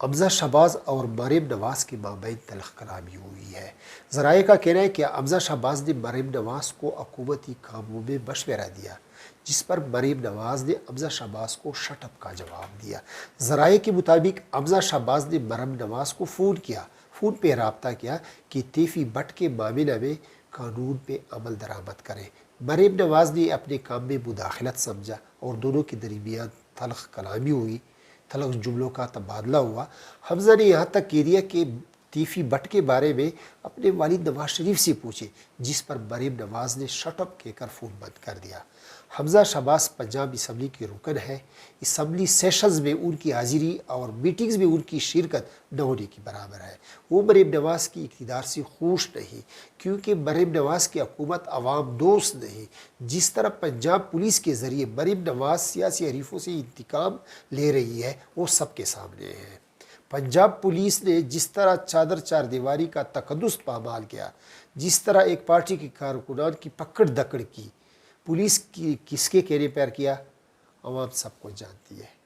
حمزہ شہباز اور مریم نواز کے مابین تلخ کلامی ہوئی ہے۔ ذرائع کا کہنا ہے کہ حمزہ شہباز نے مریم نواز کو حکومتی کاموں میں مشورہ دیا، جس پر مریم نواز نے حمزہ شہباز کو شٹ اپ کا جواب دیا۔ ذرائع کے مطابق حمزہ شہباز نے مریم نواز کو فون پہ رابطہ کیا کہ تیفی بٹ کے معاملے میں قانون پہ عمل درآمد کریں۔ مریم نواز نے اپنے کام میں مداخلت سمجھا اور دونوں کے درمیان تلخ کلامی ہوئی، تلخ جملوں کا تبادلہ ہوا۔ حمزہ نے یہاں تک کہہ دیا کہ تیفی بٹ کے بارے میں اپنے والد نواز شریف سے پوچھے، جس پر مریم نواز نے شٹ اپ کہہ کر فون بند کر دیا۔ حمزہ شہباز پنجاب اسمبلی کے رکن ہے۔ اسمبلی سیشنز میں ان کی حاضری اور میٹنگز میں ان کی شرکت نہ ہونے کی برابر ہے۔ وہ مریم نواز کی اقتدار سے خوش نہیں، کیونکہ مریم نواز کی حکومت عوام دوست نہیں۔ جس طرح پنجاب پولیس کے ذریعے مریم نواز سیاسی حریفوں سے انتقام لے رہی ہے، وہ سب کے سامنے ہے۔ پنجاب پولیس نے جس طرح چادر چار دیواری کا تقدس پامال کیا، جس طرح ایک پارٹی کے کارکنان کی پکڑ دکڑ کی، پولیس کی کس کے کہنے پر کیا، عوام سب کو جانتی ہے۔